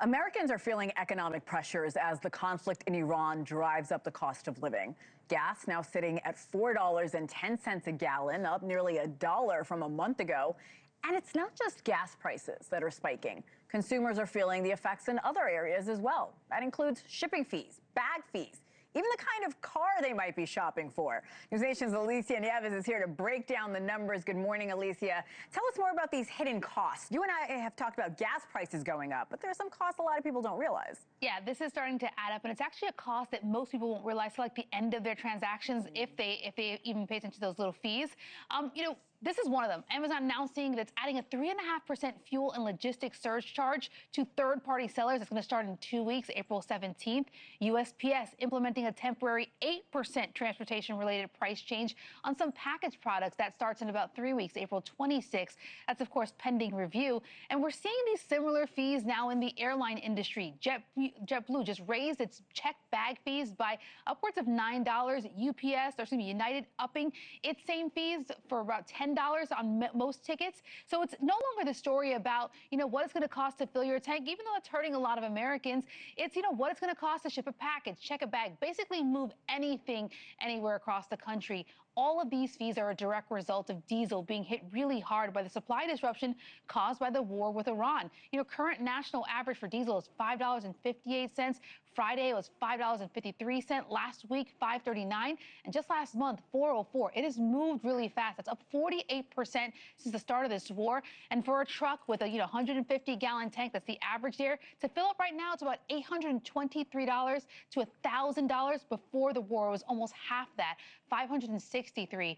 Americans are feeling economic pressures as the conflict in Iran drives up the cost of living. Gas now sitting at $4.10 a gallon, up nearly $1 from a month ago. And it's not just gas prices that are spiking. Consumers are feeling the effects in other areas as well. That includes shipping fees, bag fees, even the kind of car they might be shopping for. NewsNation's Alicia Nieves is here to break down the numbers. Good morning, Alicia. Tell us more about these hidden costs. You and I have talked about gas prices going up, but there are some costs a lot of people don't realize. Yeah, this is starting to add up, and it's actually a cost that most people won't realize till like the end of their transactions, if they even pay attention to those little fees. This is one of them. Amazon announcing that it's adding a 3.5% fuel and logistics surge charge to third-party sellers. It's going to start in 2 weeks, April 17th. USPS implementing a temporary 8% transportation-related price change on some packaged products. That starts in about 3 weeks, April 26th. That's, of course, pending review. And we're seeing these similar fees now in the airline industry. JetBlue just raised its checked bag fees by upwards of $9. United upping its same fees for about $10 on most tickets. So it's no longer the story about, what it's going to cost to fill your tank, even though it's hurting a lot of Americans. It's, what it's going to cost to ship a package, check a bag, basically move anything anywhere across the country. All of these fees are a direct result of diesel being hit really hard by the supply disruption caused by the war with Iran. Current national average for diesel is $5.58. Friday it was $5.53. Last week, $5.39. And just last month, $4.04. It has moved really fast. That's up 48% since the start of this war. And for a truck with a 150-gallon tank, that's the average there, to fill up right now, it's about $823 to $1,000. Before the war, it was almost half that, $563.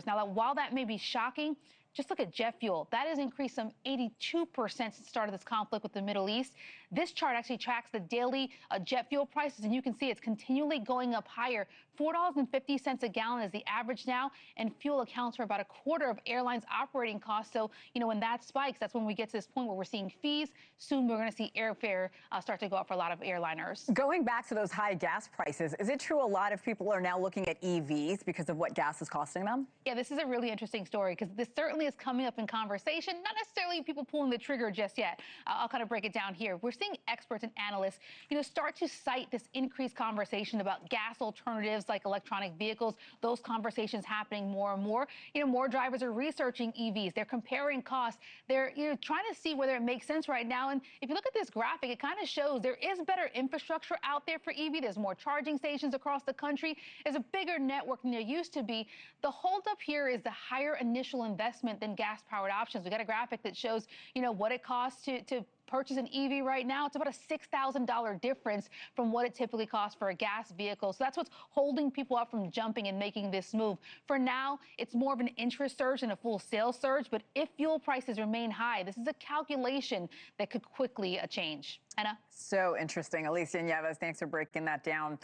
Now, while that may be shocking, just look at jet fuel. That has increased some 82% since the start of this conflict with the Middle East. This chart actually tracks the daily jet fuel prices, and you can see it's continually going up higher. $4.50 a gallon is the average now, and fuel accounts for about a quarter of airlines' operating costs. So, when that spikes, that's when we get to this point where we're seeing fees. Soon we're going to see airfare start to go up for a lot of airliners. Going back to those high gas prices, is it true a lot of people are now looking at EVs because of what gas is costing them? Yeah, this is a really interesting story because this certainly is coming up in conversation, not necessarily people pulling the trigger just yet. I'll kind of break it down here. We're seeing experts and analysts, start to cite this increased conversation about gas alternatives like electronic vehicles. Those conversations happening more and more. More drivers are researching EVs. They're comparing costs. They're trying to see whether it makes sense right now. And if you look at this graphic, it kind of shows there is better infrastructure out there for EV. There's more charging stations across the country. There's a bigger network than there used to be. The holdup here is the higher initial investment than gas-powered options. We got a graphic that shows, what it costs to purchase an EV right now. It's about a $6,000 difference from what it typically costs for a gas vehicle. So that's what's holding people up from jumping and making this move. For now, it's more of an interest surge than a full sales surge. But if fuel prices remain high, this is a calculation that could quickly change. Hena? So interesting. Alicia Nieves, thanks for breaking that down.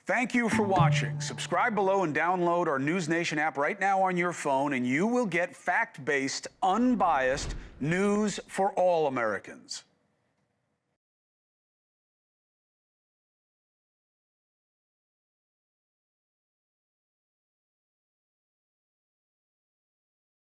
Thank you for watching. Subscribe below and download our NewsNation app right now on your phone, and you will get fact-based, unbiased news for all Americans.